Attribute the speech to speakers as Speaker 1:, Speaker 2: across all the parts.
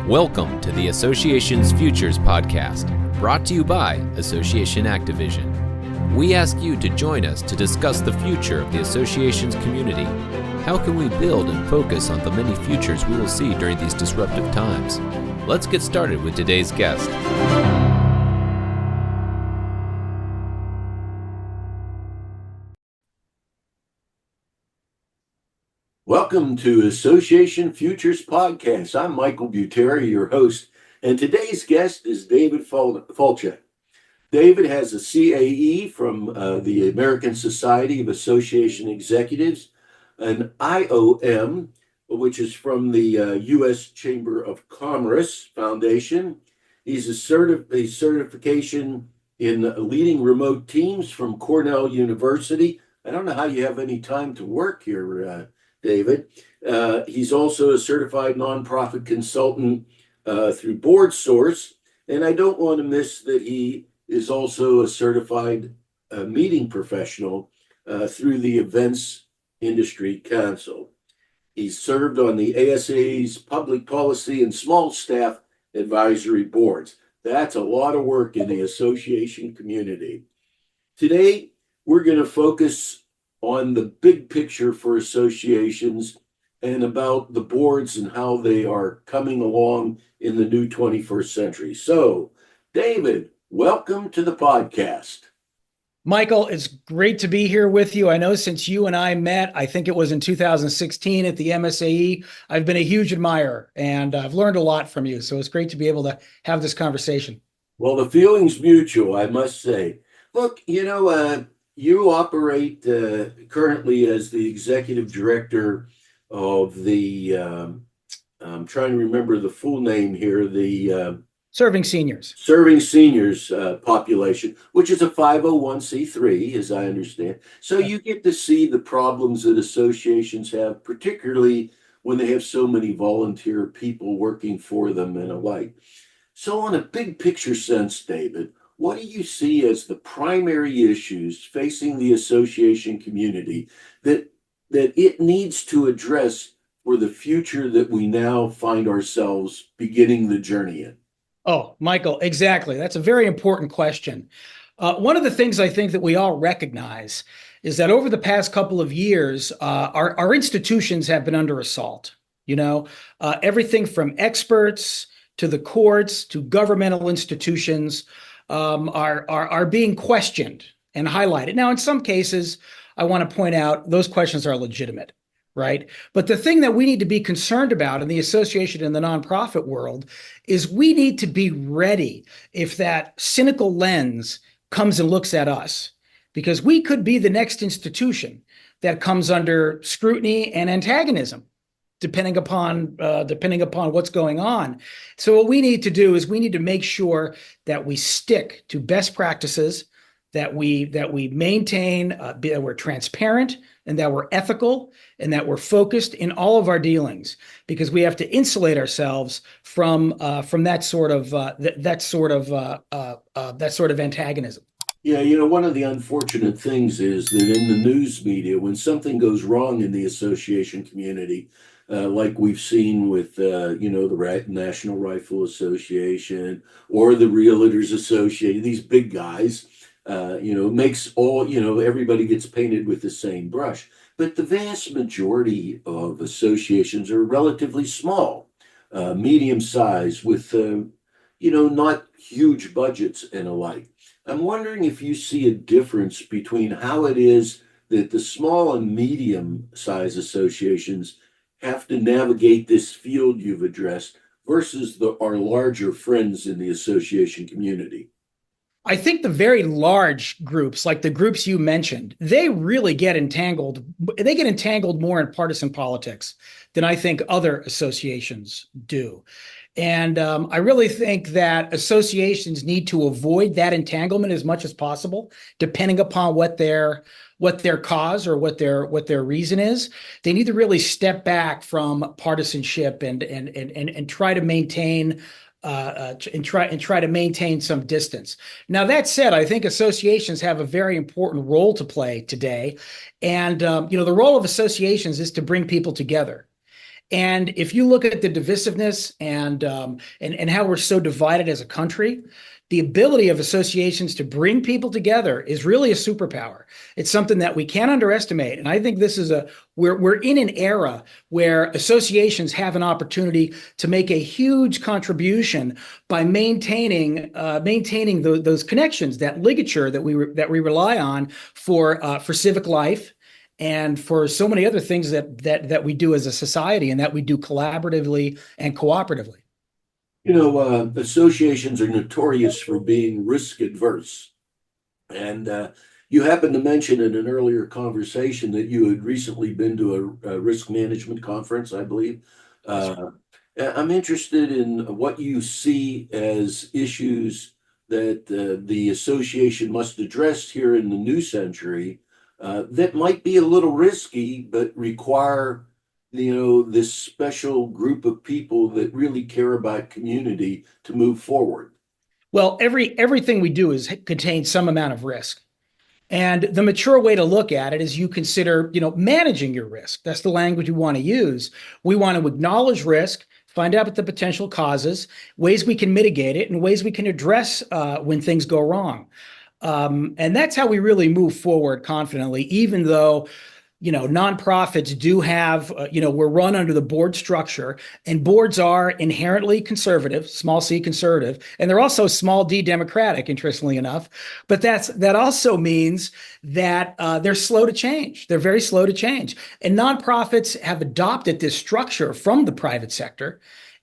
Speaker 1: Welcome to the Association's Futures Podcast, brought to you by Association Activision. We ask you to join us to discuss the future of the Association's community. How can we build and focus on the many futures we will see during these disruptive times? Let's get started with today's guest.
Speaker 2: Welcome to Association Futures Podcast. I'm Michael Buteri, your host, and today's guest is David Falchek. David has a CAE from the American Society of Association Executives, an IOM, which is from the U.S. Chamber of Commerce Foundation. He's a certification in leading remote teams from Cornell University. I don't know how you have any time to work here, David. He's also a certified nonprofit consultant through BoardSource, and I don't want to miss that he is also a certified meeting professional through the Events Industry Council. He's served on the ASA's Public Policy and Small Staff Advisory Boards. That's a lot of work in the association community. Today, we're going to focus on the big picture for associations and about the boards and how they are coming along in the new 21st century. So, David, welcome to the podcast.
Speaker 3: Michael, it's great to be here with you. I know since you and I met, I think it was in 2016 at the MSAE, I've been a huge admirer and I've learned a lot from you. So it's great to be able to have this conversation.
Speaker 2: Well, the feeling's mutual, I must say. Look, you operate currently as the executive director of the, I'm trying to remember the full name here, the
Speaker 3: Serving Seniors
Speaker 2: population, which is a 501c3, as I understand. So you get to see the problems that associations have, particularly when they have so many volunteer people working for them and alike. So on a big picture sense, David, what do you see as the primary issues facing the association community that it needs to address for the future that we now find ourselves beginning the journey in?
Speaker 3: Oh, Michael, exactly. That's a very important question. One of the things I think that we all recognize is that over the past couple of years, our institutions have been under assault. Everything from experts to the courts to governmental institutions are being questioned and highlighted. Now, in some cases, I want to point out those questions are legitimate, right? But the thing that we need to be concerned about in the association and the nonprofit world is we need to be ready if that cynical lens comes and looks at us, because we could be the next institution that comes under scrutiny and antagonism, depending upon what's going on. So what we need to do is we need to make sure that we stick to best practices, that we maintain, that we're transparent and that we're ethical and that we're focused in all of our dealings, because we have to insulate ourselves from that sort of antagonism.
Speaker 2: Yeah, one of the unfortunate things is that in the news media, when something goes wrong in the association community, like we've seen with, the National Rifle Association or the Realtors Association, these big guys, makes everybody gets painted with the same brush. But the vast majority of associations are relatively small, medium size with, not huge budgets and alike. I'm wondering if you see a difference between how it is that the small and medium size associations have to navigate this field you've addressed versus our larger friends in the association community.
Speaker 3: I think the very large groups, like the groups you mentioned, they really get entangled. They get entangled more in partisan politics than I think other associations do. And I really think that associations need to avoid that entanglement as much as possible, depending upon what their cause or what their reason is. They need to really step back from partisanship and try to maintain try to maintain some distance. Now, that said, I think associations have a very important role to play today. And, the role of associations is to bring people together. And if you look at the divisiveness and how we're so divided as a country, the ability of associations to bring people together is really a superpower. It's something that we can't underestimate. And I think this is we're in an era where associations have an opportunity to make a huge contribution by maintaining those connections, that ligature that we rely on for civic life and for so many other things that we do as a society and that we do collaboratively and cooperatively.
Speaker 2: Associations are notorious for being risk adverse. And you happened to mention in an earlier conversation that you had recently been to a risk management conference, I believe. Uh, I'm interested in what you see as issues that the association must address here in the new century that might be a little risky, but require this special group of people that really care about community to move forward.
Speaker 3: Well, everything we do contains some amount of risk. And the mature way to look at it is you consider, managing your risk. That's the language we want to use. We want to acknowledge risk, find out what the potential causes, ways we can mitigate it, and ways we can address when things go wrong. And that's how we really move forward confidently, even though nonprofits do have, we're run under the board structure, and boards are inherently conservative, small c conservative, and they're also small d democratic, interestingly enough. But that also means that they're slow to change. They're very slow to change. And nonprofits have adopted this structure from the private sector.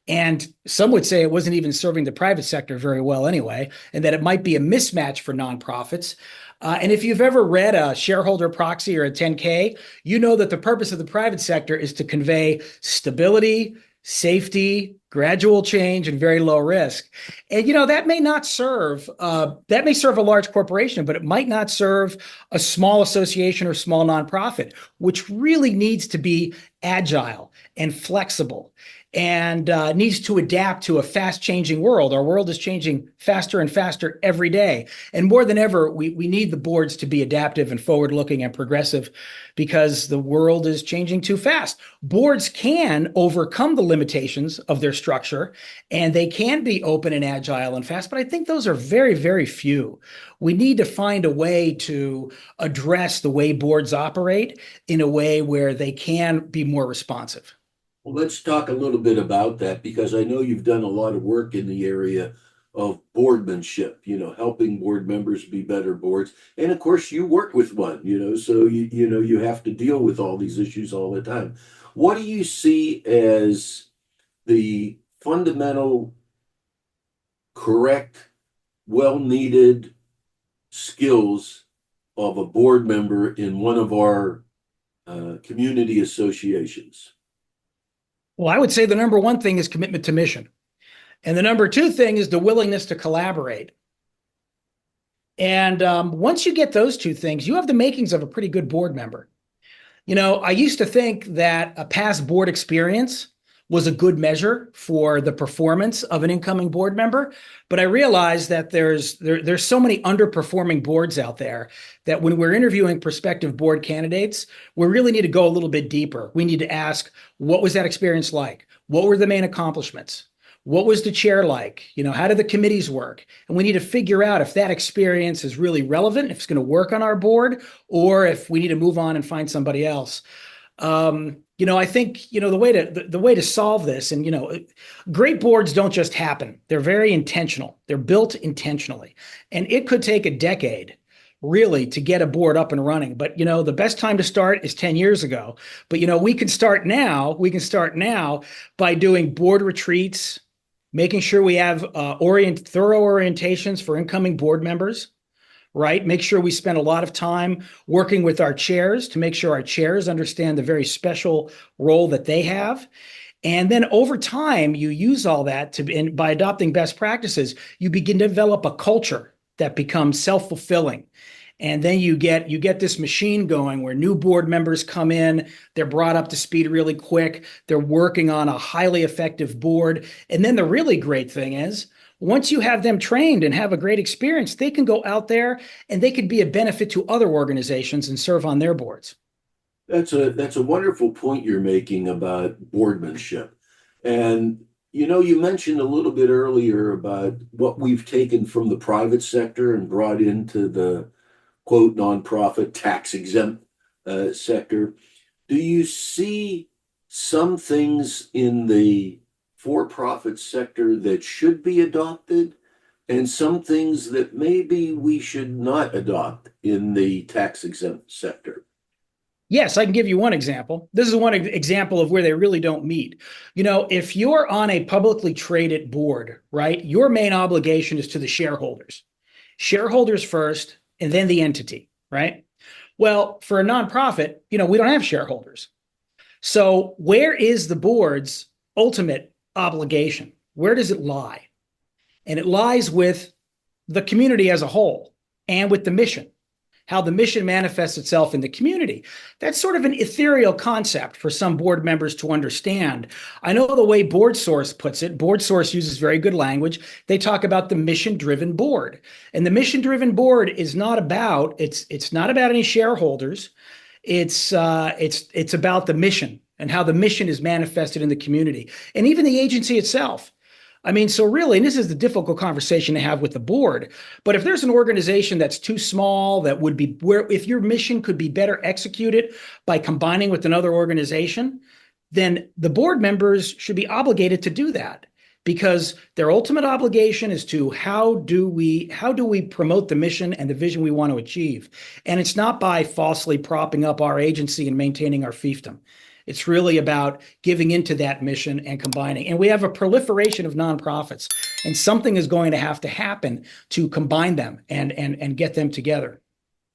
Speaker 3: And some would say it wasn't even serving the private sector very well anyway, and that it might be a mismatch for nonprofits. And if you've ever read a shareholder proxy or a 10K, you know that the purpose of the private sector is to convey stability, safety, gradual change, and very low risk. And that may not serve that may serve a large corporation, but it might not serve a small association or small nonprofit, which really needs to be agile and flexible and needs to adapt to a fast-changing world. Our world is changing faster and faster every day. And more than ever, we need the boards to be adaptive and forward-looking and progressive because the world is changing too fast. Boards can overcome the limitations of their structure, and they can be open and agile and fast, but I think those are very, very few. We need to find a way to address the way boards operate in a way where they can be more responsive.
Speaker 2: Well, let's talk a little bit about that because I know you've done a lot of work in the area of boardmanship, helping board members be better boards. And of course, you work with one, so you have to deal with all these issues all the time. What do you see as the fundamental, correct, well-needed skills of a board member in one of our community associations?
Speaker 3: Well, I would say the number one thing is commitment to mission. And the number two thing is the willingness to collaborate. And once you get those two things, you have the makings of a pretty good board member. I used to think that a past board experience was a good measure for the performance of an incoming board member. But I realized that there's so many underperforming boards out there that when we're interviewing prospective board candidates, we really need to go a little bit deeper. We need to ask, what was that experience like? What were the main accomplishments? What was the chair like? How did the committees work? And we need to figure out if that experience is really relevant, if it's going to work on our board, or if we need to move on and find somebody else. I think, the way to solve this, and, great boards don't just happen. They're very intentional. They're built intentionally. And it could take a decade really to get a board up and running. But, the best time to start is 10 years ago. But, we can start now. We can start now by doing board retreats, making sure we have thorough orientations for incoming board members. Right? Make sure we spend a lot of time working with our chairs to make sure our chairs understand the very special role that they have. And then over time, you use all that and by adopting best practices, you begin to develop a culture that becomes self-fulfilling. And then you get this machine going where new board members come in, they're brought up to speed really quick, they're working on a highly effective board. And then the really great thing is, once you have them trained and have a great experience, they can go out there and they could be a benefit to other organizations and serve on their boards.
Speaker 2: That's a wonderful point you're making about boardmanship. And you mentioned a little bit earlier about what we've taken from the private sector and brought into the quote nonprofit tax exempt sector. Do you see some things in the for-profit sector that should be adopted and some things that maybe we should not adopt in the tax exempt sector?
Speaker 3: Yes, I can give you one example. This is one example of where they really don't meet. If you're on a publicly traded board, right, your main obligation is to the shareholders. Shareholders first, and then the entity, right? Well, for a nonprofit, we don't have shareholders. So where is the board's ultimate obligation? Where does it lie? And it lies with the community as a whole and with the mission, how the mission manifests itself in the community. That's sort of an ethereal concept for some board members to understand. I know the way Board Source puts it, Board Source uses very good language. They talk about the mission-driven board. And the mission-driven board is not about, it's not about any shareholders. It's about the mission and how the mission is manifested in the community and even the agency itself. I mean, so really, and this is the difficult conversation to have with the board, but if there's an organization that's too small, that would be where if your mission could be better executed by combining with another organization, then the board members should be obligated to do that because their ultimate obligation is to how do we promote the mission and the vision we want to achieve. And it's not by falsely propping up our agency and maintaining our fiefdom. It's really about giving into that mission and combining. And we have a proliferation of nonprofits, and something is going to have to happen to combine them and get them together.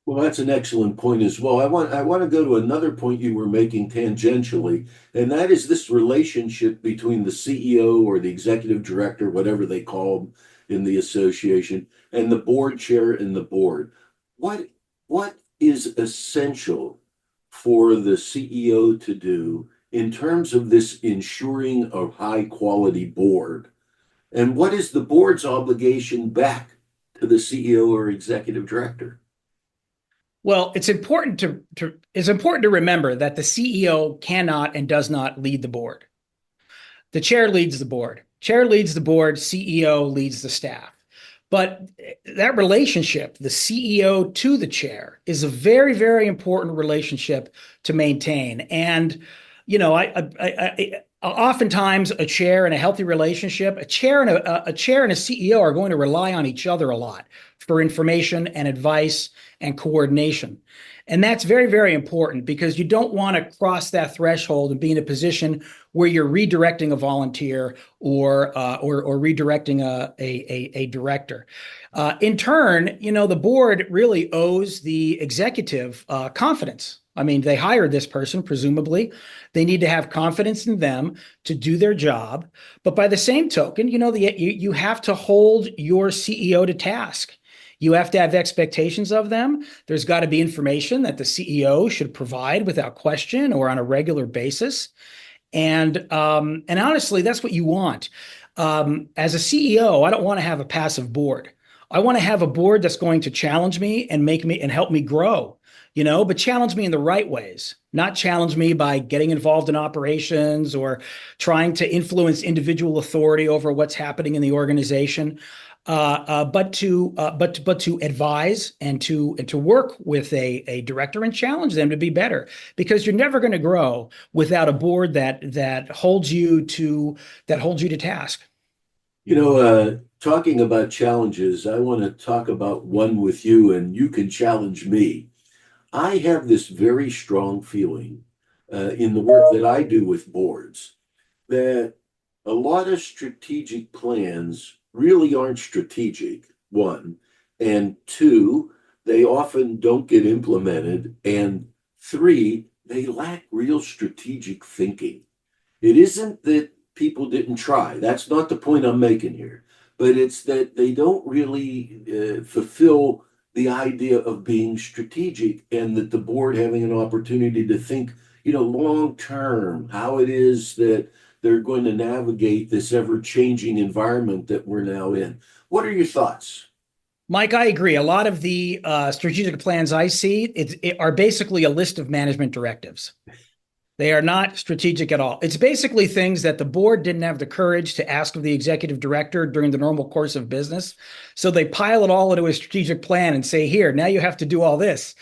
Speaker 2: Well, that's an excellent point as well. I want to go to another point you were making tangentially, and that is this relationship between the CEO or the executive director, whatever they call them in the association, and the board chair and the board. What is essential for the CEO to do in terms of this ensuring a high quality board? And what is the board's obligation back to the CEO or executive director?
Speaker 3: Well, it's important to remember that the CEO cannot and does not lead the board. The chair leads the board. Chair leads the board, CEO leads the staff. But that relationship, the CEO to the chair, is a very, very important relationship to maintain. And, oftentimes a chair in a healthy relationship, a chair and a CEO are going to rely on each other a lot for information and advice and coordination. And that's very, very important because you don't want to cross that threshold and be in a position where you're redirecting a volunteer or redirecting a director. In turn, the board really owes the executive confidence. I mean, they hired this person, presumably. They need to have confidence in them to do their job. But by the same token, you have to hold your CEO to task. You have to have expectations of them. There's got to be information that the CEO should provide without question or on a regular basis. And honestly, that's what you want. As a CEO, I don't want to have a passive board. I want to have a board that's going to challenge me and make me and help me grow, but challenge me in the right ways, not challenge me by getting involved in operations or trying to influence individual authority over what's happening in the organization. But to advise and to work with a director and challenge them to be better, because you're never going to grow without a board that holds you to task.
Speaker 2: Talking about challenges, I want to talk about one with you, and you can challenge me. I have this very strong feeling in the work that I do with boards that a lot of strategic plans really aren't strategic, one, and two, they often don't get implemented, and three, they lack real strategic thinking. It isn't that people didn't try. That's not the point I'm making here, but it's that they don't really fulfill the idea of being strategic, and that the board having an opportunity to think, long term, how it is that they're going to navigate this ever changing environment that we're now in. What are your thoughts?
Speaker 3: Mike, I agree. A lot of the strategic plans I see are basically a list of management directives. They are not strategic at all. It's basically things that the board didn't have the courage to ask of the executive director during the normal course of business. So they pile it all into a strategic plan and say, here, now you have to do all this,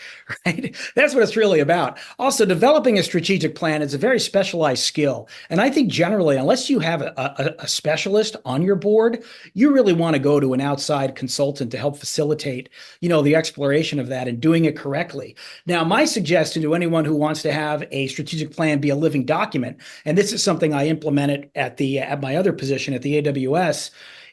Speaker 3: right? That's what it's really about. Also, developing a strategic plan is a very specialized skill. And I think generally, unless you have a specialist on your board, you really want to go to an outside consultant to help facilitate, the exploration of that and doing it correctly. Now, my suggestion to anyone who wants to have a strategic plan be a living document, and this is something I implemented at my other position at the AWS,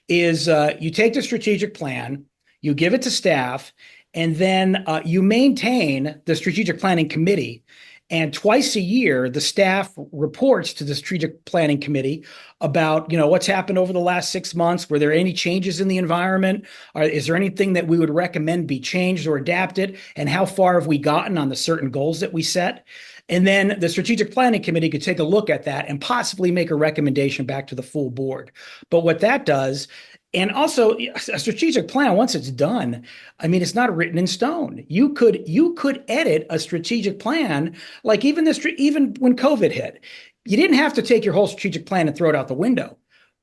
Speaker 3: is you take the strategic plan, you give it to staff, and then you maintain the strategic planning committee. And twice a year, the staff reports to the strategic planning committee about, what's happened over the last 6 months. Were there any changes in the environment? Is there anything that we would recommend be changed or adapted? And how far have we gotten on the certain goals that we set? And then the strategic planning committee could take a look at that and possibly make a recommendation back to the full board. But what that does, and also a strategic plan, once it's done, it's not written in stone. You could edit a strategic plan, like even when COVID hit. You didn't have to take your whole strategic plan and throw it out the window,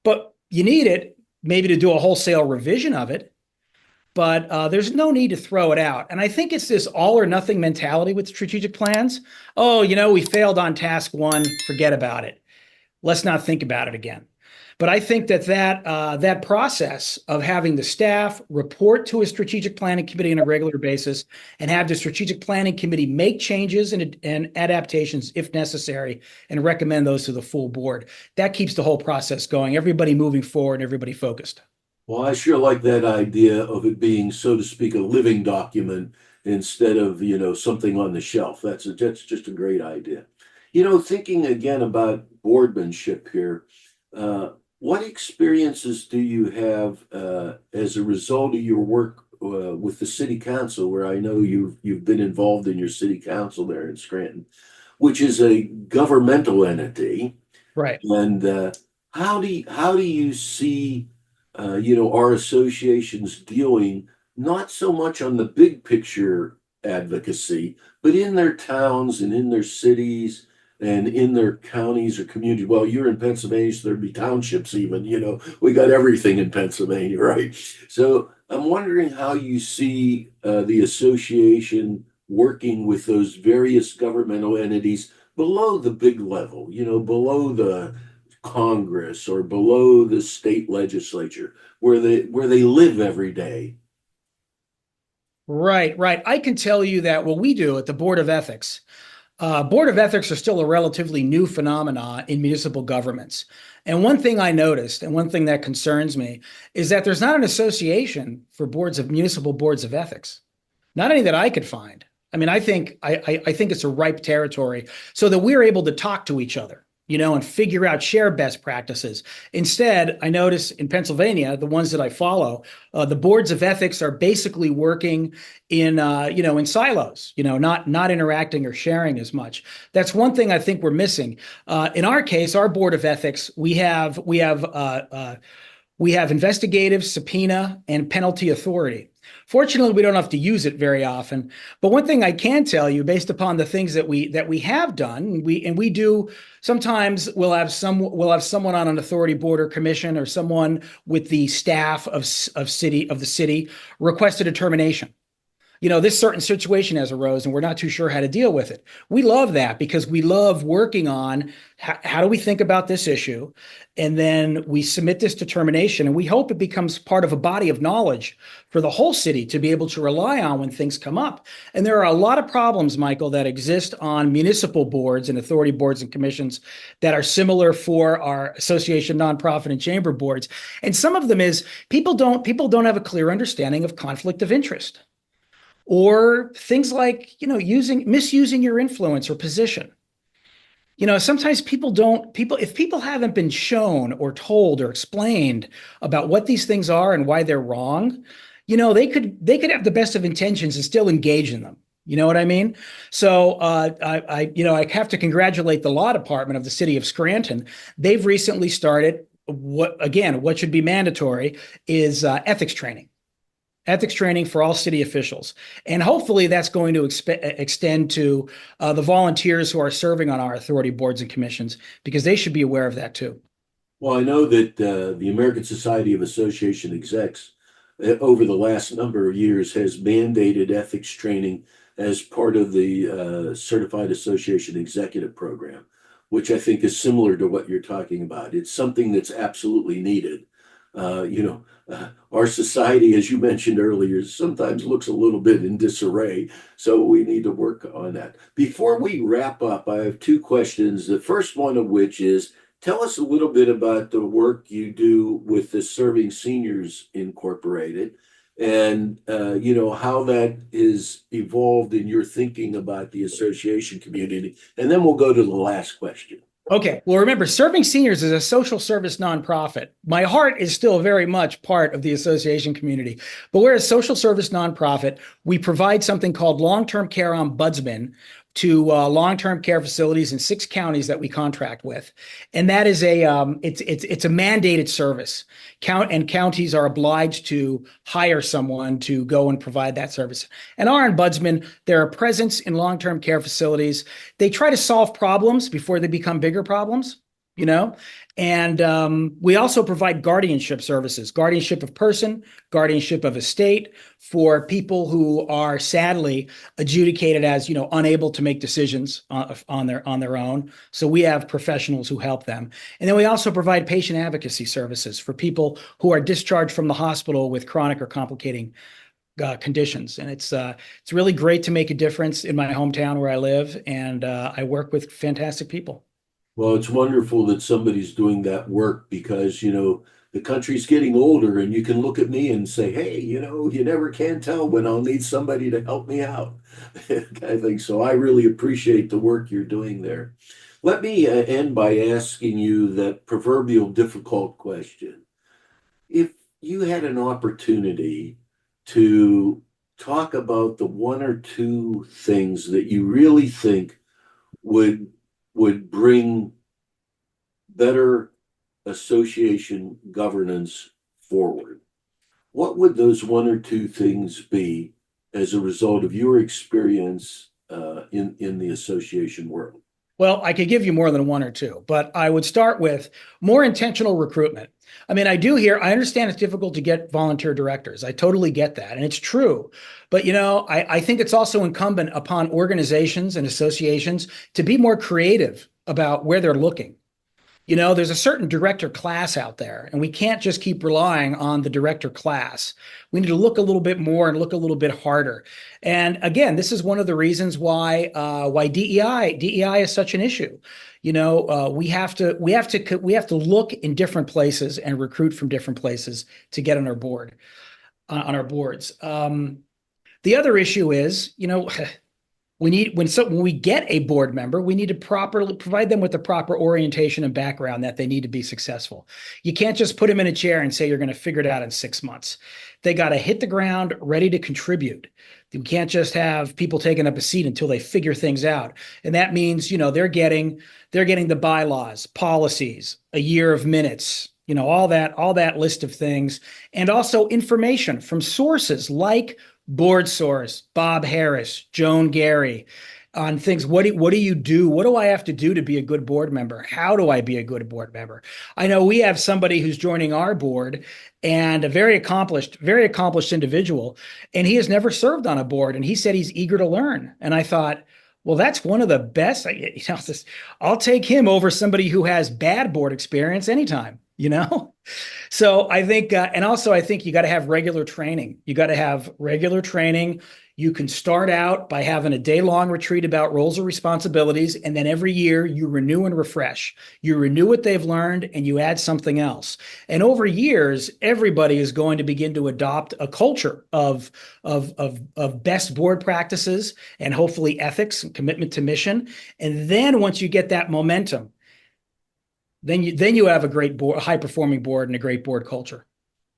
Speaker 3: but you need it maybe to do a wholesale revision of it. But there's no need to throw it out. And I think it's this all or nothing mentality with strategic plans. Oh, we failed on task one, forget about it. Let's not think about it again. But I think that process of having the staff report to a strategic planning committee on a regular basis and have the strategic planning committee make changes and adaptations if necessary and recommend those to the full board, that keeps the whole process going, everybody moving forward, everybody focused.
Speaker 2: Well, I sure like that idea of it being, so to speak, a living document instead of, something on the shelf. That's just a great idea. Thinking again about boardmanship here, what experiences do you have as a result of your work with the city council, where I know you've been involved in your city council there in Scranton, which is a governmental entity,
Speaker 3: right?
Speaker 2: And how do you see our associations dealing not so much on the big picture advocacy, but in their towns and in their cities and in their counties or communities? Well, you're in Pennsylvania, so there'd be townships even, we got everything in Pennsylvania, right? So I'm wondering how you see the association working with those various governmental entities below the big level, below the Congress or below the state legislature, where they live every day.
Speaker 3: Right. I can tell you that what we do at the Board of Ethics are still a relatively new phenomena in municipal governments. And one thing I noticed, and one thing that concerns me, is that there's not an association for municipal boards of ethics. Not any that I could find. I think it's a ripe territory so that we're able to talk to each other, and figure out, share best practices. Instead, I notice in Pennsylvania, the ones that I follow, the boards of ethics are basically working in silos, not interacting or sharing as much. That's one thing I think we're missing. In our case, our board of ethics, we have investigative, subpoena, and penalty authority. Fortunately, we don't have to use it very often. But one thing I can tell you, based upon the things that we have done, we do sometimes we'll have someone on an authority board or commission, or someone with the staff of the city request a determination. This certain situation has arose and we're not too sure how to deal with it. We love that because we love working on how do we think about this issue? And then we submit this determination, and we hope it becomes part of a body of knowledge for the whole city to be able to rely on when things come up. And there are a lot of problems, Michael, that exist on municipal boards and authority boards and commissions that are similar for our association, nonprofit, and chamber boards. And some of them is people don't have a clear understanding of conflict of interest. Or things like, misusing your influence or position. Sometimes if people haven't been shown or told or explained about what these things are and why they're wrong, they could have the best of intentions and still engage in them. You know what I mean? So I have to congratulate the law department of the city of Scranton. They've recently started what should be mandatory is ethics training. ethics training for all city officials. And hopefully that's going to extend to the volunteers who are serving on our authority boards and commissions, because they should be aware of that too.
Speaker 2: Well, I know that the American Society of Association Execs over the last number of years has mandated ethics training as part of the Certified Association Executive Program, which I think is similar to what you're talking about. It's something that's absolutely needed. Our society, as you mentioned earlier, sometimes looks a little bit in disarray. So we need to work on that. Before we wrap up, I have two questions. The first one of which is, tell us a little bit about the work you do with the Serving Seniors Incorporated, and how that is evolved in your thinking about the association community. And then we'll go to the last question.
Speaker 3: Okay. Well, remember, Serving Seniors is a social service nonprofit. My heart is still very much part of the association community, but we're a social service nonprofit. We provide something called long-term care ombudsman to long-term care facilities in 6 counties that we contract with, and that is it's a mandated service. Counties are obliged to hire someone to go and provide that service. And our ombudsman, they're a presence in long-term care facilities. They try to solve problems before they become bigger problems, And we also provide guardianship services, guardianship of person, guardianship of estate for people who are sadly adjudicated as, unable to make decisions on their own. So we have professionals who help them. And then we also provide patient advocacy services for people who are discharged from the hospital with chronic or complicating conditions. And it's really great to make a difference in my hometown where I live. And I work with fantastic people.
Speaker 2: Well, it's wonderful that somebody's doing that work because, the country's getting older and you can look at me and say, hey, you never can tell when I'll need somebody to help me out. I think so. I really appreciate the work you're doing there. Let me end by asking you that proverbial difficult question. If you had an opportunity to talk about the one or two things that you really think would bring better association governance forward, what would those one or two things be as a result of your experience in the association world?
Speaker 3: Well, I could give you more than one or two, but I would start with more intentional recruitment. I mean, I understand it's difficult to get volunteer directors. I totally get that. And it's true. But, I think it's also incumbent upon organizations and associations to be more creative about where they're looking. There's a certain director class out there, and we can't just keep relying on the director class. We need to look a little bit more and look a little bit harder. And again, this is one of the reasons why DEI is such an issue. We have to look in different places and recruit from different places to get on our boards. The other issue is, when we get a board member, we need to properly provide them with the proper orientation and background that they need to be successful. You can't just put them in a chair and say you're going to figure it out in 6 months. They got to hit the ground ready to contribute. We can't just have people taking up a seat until they figure things out. And that means, they're getting the bylaws, policies, a year of minutes, all that list of things, and also information from sources like Board Source, Bob Harris, Joan Gary, on things. What do you do? What do I have to do to be a good board member? How do I be a good board member? I know we have somebody who's joining our board, and a very accomplished individual, and he has never served on a board, and he said he's eager to learn. And I thought, well, that's one of the best. I'll take him over somebody who has bad board experience anytime. So I think, and also I think you got to have regular training. You can start out by having a day-long retreat about roles and responsibilities, and then every year you renew and refresh. You renew what they've learned, and you add something else. And over years, everybody is going to begin to adopt a culture of best board practices and hopefully ethics and commitment to mission. And then once you get that momentum, then you have a great board, high-performing board, and a great board culture.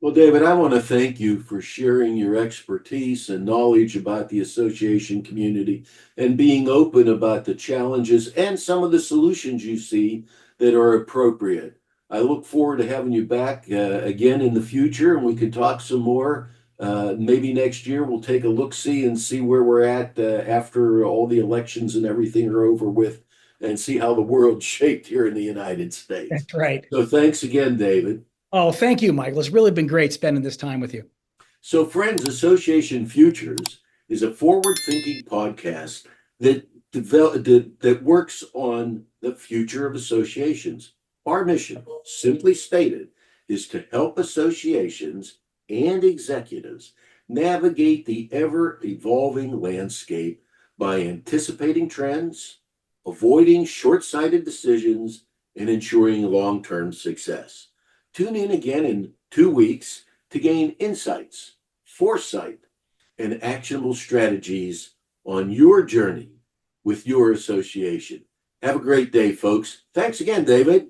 Speaker 2: Well, David, I want to thank you for sharing your expertise and knowledge about the association community and being open about the challenges and some of the solutions you see that are appropriate. I look forward to having you back again in the future, and we can talk some more Maybe next year we'll take a look-see and see where we're at after all the elections and everything are over with, and see how the world's shaped here in the United States.
Speaker 3: That's right.
Speaker 2: So thanks again, David.
Speaker 3: Oh, thank you, Michael. It's really been great spending this time with you.
Speaker 2: So Friends, Association Futures is a forward-thinking podcast that works on the future of associations. Our mission, simply stated, is to help associations and executives navigate the ever-evolving landscape by anticipating trends, avoiding short-sighted decisions, and ensuring long-term success. Tune in again in 2 weeks to gain insights, foresight, and actionable strategies on your journey with your association. Have a great day, folks. Thanks again, David.